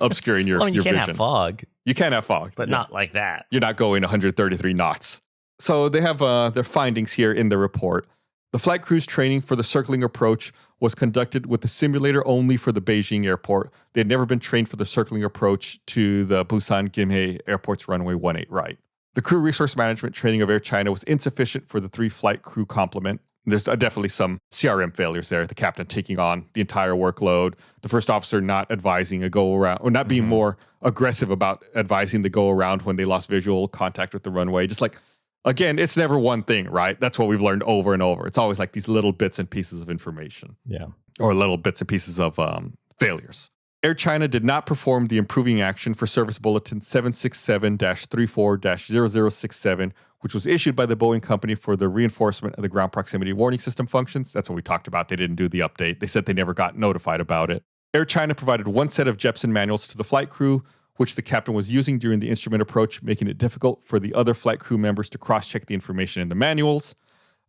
Obscuring your vision. You can't have fog. You can have fog. But not like that. You're not going 133 knots. So they have their findings here in the report. The flight crew's training for the circling approach was conducted with the simulator only for the Beijing airport. They had never been trained for the circling approach to the Busan Gimhae Airport's runway 18 right. The crew resource management training of Air China was insufficient for the 3 flight crew complement. There's definitely some CRM failures there. The captain taking on the entire workload, the first officer not advising a go around, or not being more aggressive about advising the go around when they lost visual contact with the runway. Just like, again, it's never one thing, right? That's what we've learned over and over. It's always like these little bits and pieces of information. Yeah. Or little bits and pieces of failures. Air China did not perform the improving action for Service Bulletin 767-34-0067, which was issued by the Boeing company for the reinforcement of the ground proximity warning system functions. That's what we talked about. They didn't do the update. They said they never got notified about it. Air China provided one set of Jepson manuals to the flight crew, which the captain was using during the instrument approach, making it difficult for the other flight crew members to cross-check the information in the manuals.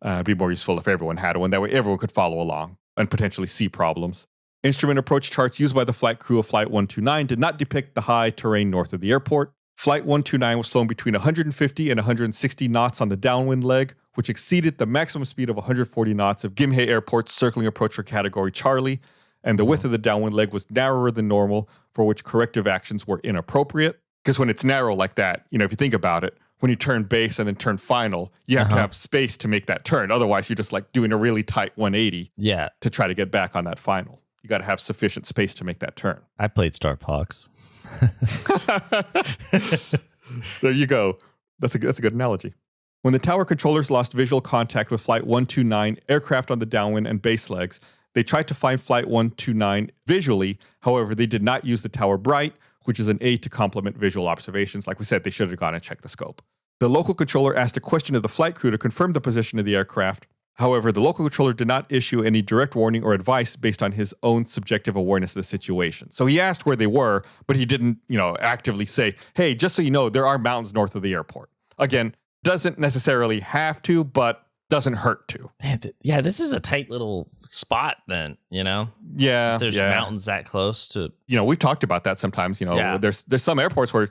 It'd be more useful if everyone had one. That way everyone could follow along and potentially see problems. Instrument approach charts used by the flight crew of Flight 129 did not depict the high terrain north of the airport. Flight 129 was flown between 150 and 160 knots on the downwind leg, which exceeded the maximum speed of 140 knots of Gimhae Airport's circling approach for Category Charlie, and the width of the downwind leg was narrower than normal, for which corrective actions were inappropriate. Because when it's narrow like that, if you think about it, when you turn base and then turn final, you have to have space to make that turn. Otherwise, you're just like doing a really tight 180 to try to get back on that final. You got to have sufficient space to make that turn. I played Starpox. There you go. That's a good analogy. When the tower controllers lost visual contact with Flight 129 aircraft on the downwind and base legs, they tried to find Flight 129 visually. However, they did not use the tower bright, which is an aid to complement visual observations. Like we said, they should have gone and checked the scope. The local controller asked a question of the flight crew to confirm the position of the aircraft. However, the local controller did not issue any direct warning or advice based on his own subjective awareness of the situation. So he asked where they were, but he didn't, actively say, hey, just so you know, there are mountains north of the airport. Again, doesn't necessarily have to, but doesn't hurt to. Man, this is a tight little spot then, Yeah. If there's mountains that close to... we've talked about that sometimes, There's some airports where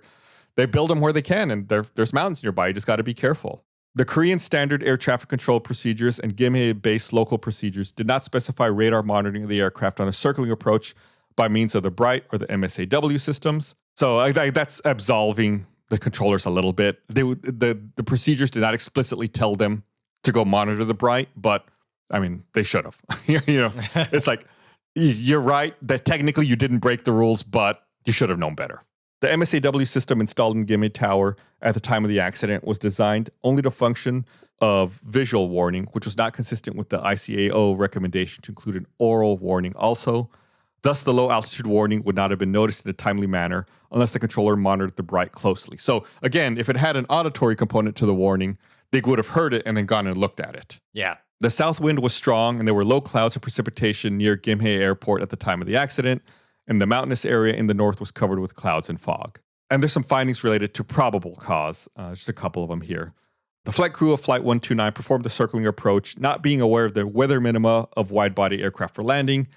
they build them where they can and there's mountains nearby. You just got to be careful. The Korean Standard Air Traffic Control Procedures and Gimhae-based local procedures did not specify radar monitoring of the aircraft on a circling approach by means of the Bright or the MSAW systems. So that's absolving the controllers a little bit. The procedures did not explicitly tell them to go monitor the Bright, but they should have. It's like, you're right that technically you didn't break the rules, but you should have known better. The MSAW system installed in Gimhae Tower at the time of the accident was designed only to function of visual warning, which was not consistent with the ICAO recommendation to include an oral warning also. Thus, the low altitude warning would not have been noticed in a timely manner unless the controller monitored the Bright closely. So again, if it had an auditory component to the warning, they would have heard it and then gone and looked at it. Yeah. The south wind was strong and there were low clouds of precipitation near Gimhae Airport at the time of the accident, and the mountainous area in the north was covered with clouds and fog. And there's some findings related to probable cause, just a couple of them here. The flight crew of Flight 129 performed the circling approach, not being aware of the weather minima of wide-body aircraft for landing,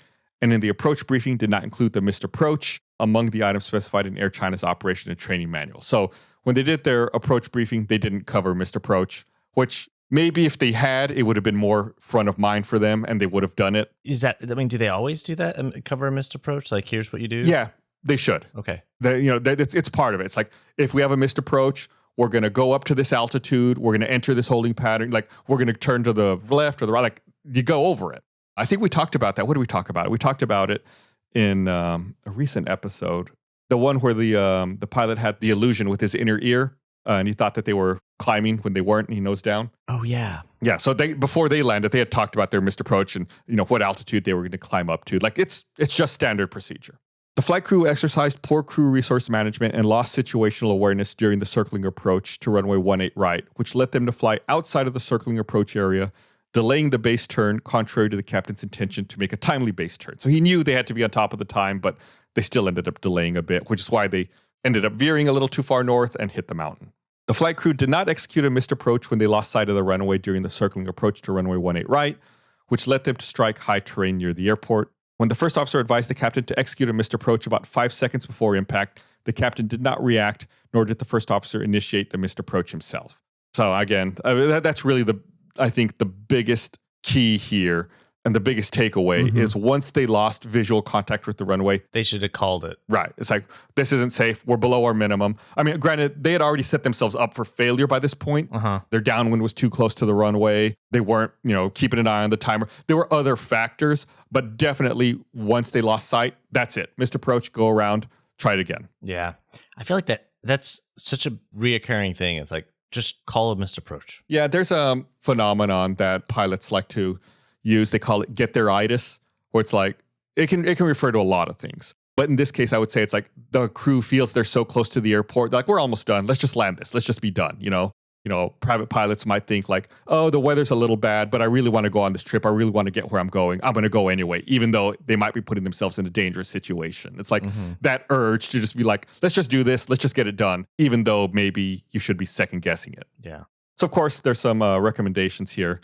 and in the approach briefing did not include the missed approach among the items specified in Air China's operation and training manual. So when they did their approach briefing, they didn't cover missed approach, which maybe if they had, it would have been more front of mind for them and they would have done it. Do they always do that and cover a missed approach? Like, here's what you do? Yeah. They should. Okay. It's part of it. It's like, if we have a missed approach, we're going to go up to this altitude. We're going to enter this holding pattern. Like, we're going to turn to the left or the right. Like, you go over it. I think we talked about that. What did we talk about? We talked about it in a recent episode. The one where the pilot had the illusion with his inner ear, and he thought that they were climbing when they weren't, and he nosed down. Oh, yeah. Yeah, so before they landed, they had talked about their missed approach and what altitude they were going to climb up to. Like, it's just standard procedure. The flight crew exercised poor crew resource management and lost situational awareness during the circling approach to runway 18 right, which led them to fly outside of the circling approach area, delaying the base turn contrary to the captain's intention to make a timely base turn. So he knew they had to be on top of the time, but they still ended up delaying a bit, which is why they ended up veering a little too far north and hit the mountain. The flight crew did not execute a missed approach when they lost sight of the runway during the circling approach to runway 18 right, which led them to strike high terrain near the airport. When the first officer advised the captain to execute a missed approach about 5 seconds before impact, the captain did not react, nor did the first officer initiate the missed approach himself. So again, that's really I think the biggest key here. And the biggest takeaway is once they lost visual contact with the runway, they should have called it. Right. It's like, this isn't safe. We're below our minimum. I mean, granted, they had already set themselves up for failure by this point. Their downwind was too close to the runway. They weren't, keeping an eye on the timer. There were other factors, but definitely once they lost sight, that's it. Missed approach, go around, try it again. Yeah. I feel like that's such a reoccurring thing. It's like, just call a missed approach. Yeah, there's a phenomenon that pilots like to use. They call it get there-itis, where it's like, it can refer to a lot of things. But in this case, I would say it's like the crew feels they're so close to the airport. They're like, we're almost done. Let's just land this. Let's just be done. Private pilots might think like, oh, the weather's a little bad, but I really want to go on this trip. I really want to get where I'm going. I'm going to go anyway, even though they might be putting themselves in a dangerous situation. It's like that urge to just be like, let's just do this. Let's just get it done, even though maybe you should be second guessing it. Yeah. So, of course, there's some recommendations here.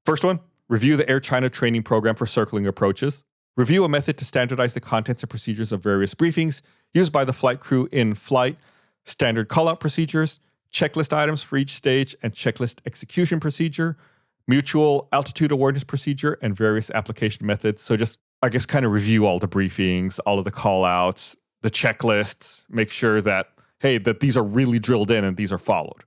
First one, review the Air China training program for circling approaches. Review a method to standardize the contents and procedures of various briefings used by the flight crew in flight, standard call-out procedures, checklist items for each stage and checklist execution procedure, mutual altitude awareness procedure, and various application methods. So just, I guess, kind of review all the briefings, all of the call-outs, the checklists, make sure that, hey, that these are really drilled in and these are followed.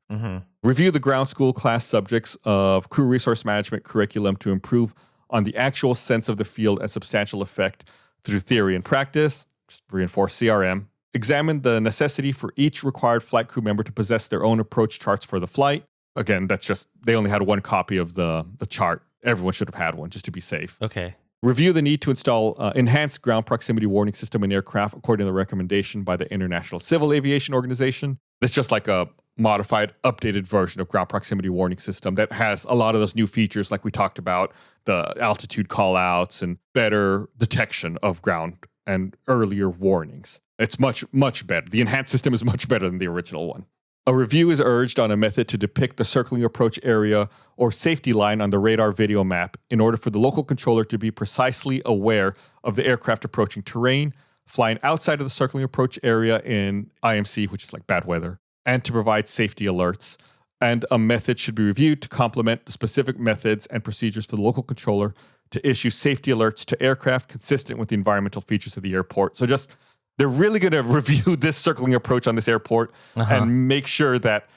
Review the ground school class subjects of crew resource management curriculum to improve on the actual sense of the field and substantial effect through theory and practice. Just reinforce CRM. Examine the necessity for each required flight crew member to possess their own approach charts for the flight. Again, that's just, they only had one copy of the chart. Everyone should have had one just to be safe. Okay. Review the need to install enhanced ground proximity warning system in aircraft according to the recommendation by the International Civil Aviation Organization. It's just like a modified, updated version of ground proximity warning system that has a lot of those new features like we talked about, the altitude call-outs and better detection of ground and earlier warnings. It's much, much better. The enhanced system is much better than the original one. A review is urged on a method to depict the circling approach area or safety line on the radar video map in order for the local controller to be precisely aware of the aircraft approaching terrain, flying outside of the circling approach area in IMC, which is like bad weather, and to provide safety alerts. And a method should be reviewed to complement the specific methods and procedures for the local controller to issue safety alerts to aircraft consistent with the environmental features of the airport. So just, they're really going to review this circling approach on this airport and make sure that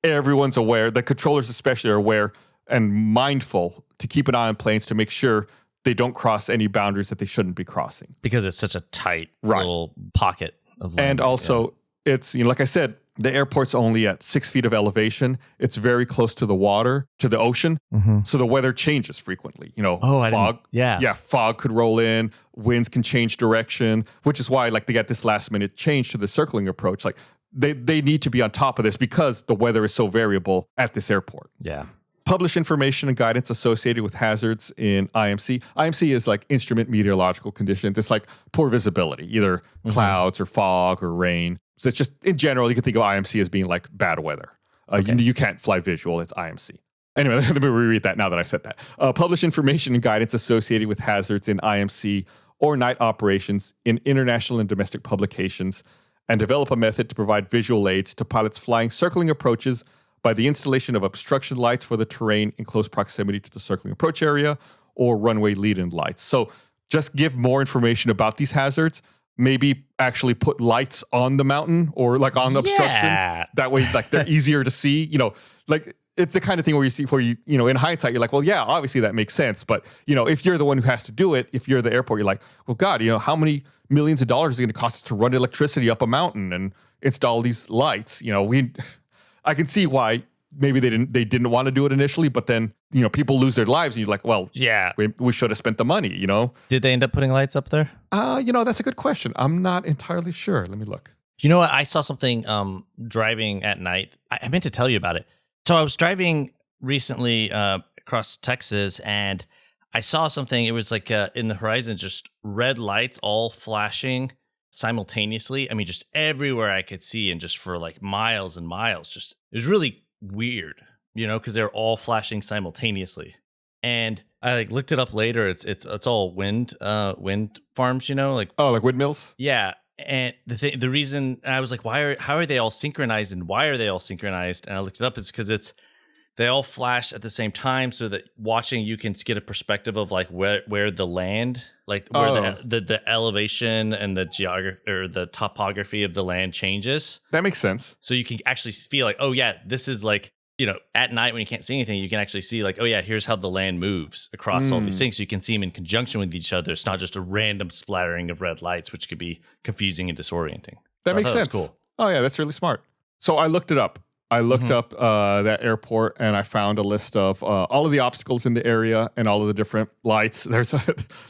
everyone's aware, the controllers especially are aware and mindful to keep an eye on planes to make sure they don't cross any boundaries that they shouldn't be crossing. Because it's such a tight little pocket of land. And also, it's, like I said, the airport's only at 6 feet of elevation. It's very close to the water, to the ocean. So the weather changes frequently. Fog. Yeah, fog could roll in. Winds can change direction, which is why they got this last minute change to the circling approach. Like they need to be on top of this because the weather is so variable at this airport. Yeah. Publish information and guidance associated with hazards in IMC. IMC is like instrument meteorological conditions. It's like poor visibility, either clouds or fog or rain. So it's just, in general, you can think of IMC as being like bad weather. You can't fly visual, it's IMC. Anyway, let me reread that now that I said that. Publish information and guidance associated with hazards in IMC or night operations in international and domestic publications, and develop a method to provide visual aids to pilots flying circling approaches by the installation of obstruction lights for the terrain in close proximity to the circling approach area or runway lead-in lights. So just give more information about these hazards. maybe actually put lights on the mountain or like on the obstructions. That way, like they're easier to see. You know, like it's the kind of thing where you know, in hindsight, you're like, well, yeah, obviously that makes sense. But, you know, if you're the one who has to do it, if you're the airport, you're like, well, God, you know, how many millions of dollars is it going to cost us to run electricity up a mountain and install these lights? You know, I can see why maybe they didn't want to do it initially, but then, you know, people lose their lives and you're like, well, yeah, we should have spent the money, you know? Did they end up putting lights up there? You know, that's a good question. I'm not entirely sure. Let me look. You know what? I saw something driving at night. I meant to tell you about it. So I was driving recently across Texas and I saw something. It was like in the horizon, just red lights all flashing simultaneously. I mean, just everywhere I could see and just for like miles and miles. Just it was really weird, you know, because they're all flashing simultaneously. And I like looked it up later. It's all wind farms, you know, like like windmills. Yeah. And the reason I was like, how are they all synchronized and why are they all synchronized? And I looked it up. It's because they all flash at the same time, so that watching you can get a perspective of like where the land, like where the elevation and the geography or the topography of the land changes. That makes sense. So you can actually feel like, oh yeah, this is like, you know, at night when you can't see anything, you can actually see like, oh yeah, here's how the land moves across all these things. So you can see them in conjunction with each other. It's not just a random splattering of red lights, which could be confusing and disorienting. That makes sense. Cool. Oh yeah, that's really smart. So I looked it up. I looked up that airport and I found a list of all of the obstacles in the area and all of the different lights. This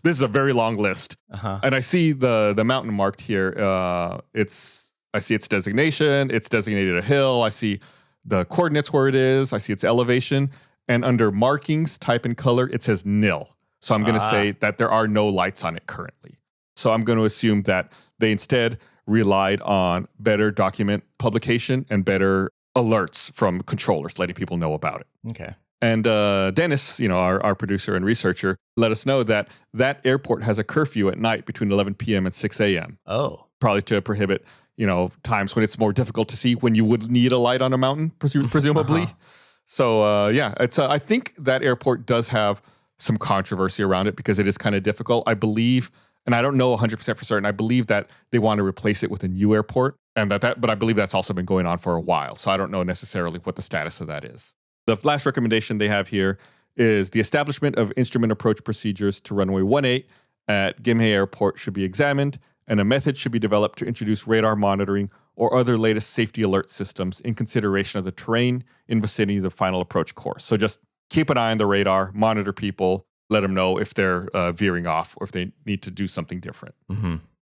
is a very long list. And I see the mountain marked here. I see its designation. It's designated a hill. I see the coordinates where it is. I see its elevation. And under markings, type and color, it says nil. So I'm going to say that there are no lights on it currently. So I'm going to assume that they instead relied on better document publication and better alerts from controllers, letting people know about it. Okay. And Dennis, you know, our producer and researcher, let us know that airport has a curfew at night between 11 p.m. and 6 a.m. Oh. Probably to prohibit, you know, times when it's more difficult to see when you would need a light on a mountain, presumably. So, yeah, it's. I think that airport does have some controversy around it because it is kind of difficult. I believe, and I don't know 100% for certain, I believe that they want to replace it with a new airport. But I believe that's also been going on for a while. So I don't know necessarily what the status of that is. The last recommendation they have here is the establishment of instrument approach procedures to runway 18 at Gimhae Airport should be examined, and a method should be developed to introduce radar monitoring or other latest safety alert systems in consideration of the terrain in vicinity of the final approach course. So just keep an eye on the radar, monitor people, let them know if they're veering off or if they need to do something different.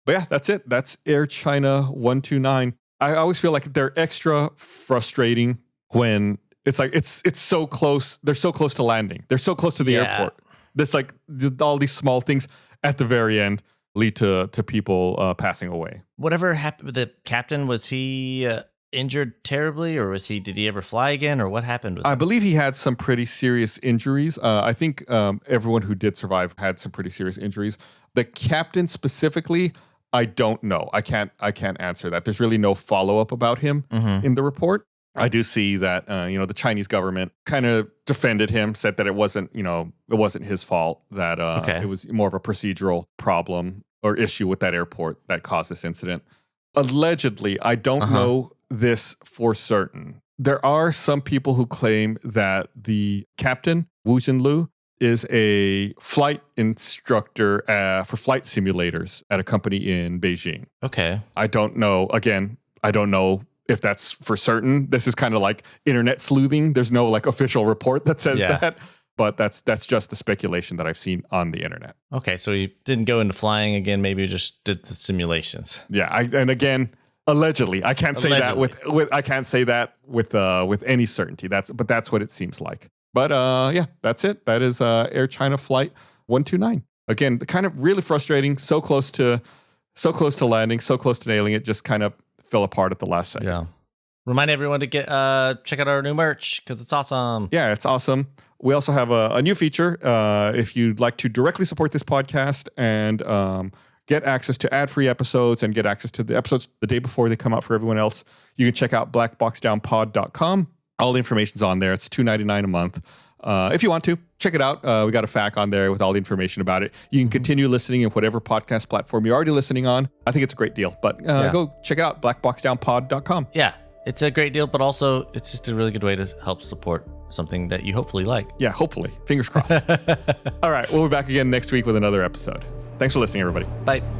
But yeah, that's it. That's Air China 129. I always feel like they're extra frustrating when it's like it's so close. They're so close to landing. They're so close to the airport. There's like all these small things at the very end lead to people passing away. Whatever happened with the captain, was he injured terribly, or did he ever fly again, or what happened with him? I believe he had some pretty serious injuries. I think everyone who did survive had some pretty serious injuries. The captain specifically, I don't know. I can't answer that. There's really no follow-up about him in the report. I do see that the Chinese government kind of defended him, said that it wasn't his fault, that it was more of a procedural problem or issue with that airport that caused this incident. Allegedly, I don't know this for certain. There are some people who claim that the captain, Wu Jinlu, is a flight instructor for flight simulators at a company in Beijing. Okay. I don't know. Again, I don't know if that's for certain. This is kind of like internet sleuthing. There's no like official report that says that, but that's just the speculation that I've seen on the internet. Okay, so he didn't go into flying again. Maybe he just did the simulations. Yeah, and again, allegedly, I can't say that with any certainty. That's what it seems like. But yeah, that's it. That is Air China Flight 129. Again, kind of really frustrating. So close to landing, so close to nailing it. Just kind of fell apart at the last second. Yeah. Remind everyone to get check out our new merch because it's awesome. Yeah, it's awesome. We also have a new feature. If you'd like to directly support this podcast and get access to ad-free episodes and get access to the episodes the day before they come out for everyone else, you can check out blackboxdownpod.com. All the information's on there. It's $2.99 a month. If you want to, check it out. We got a FAQ on there with all the information about it. You can continue listening in whatever podcast platform you're already listening on. I think it's a great deal. But go check it out, blackboxdownpod.com. Yeah, it's a great deal, but also it's just a really good way to help support something that you hopefully like. Yeah, hopefully. Fingers crossed. All right, we'll be back again next week with another episode. Thanks for listening, everybody. Bye.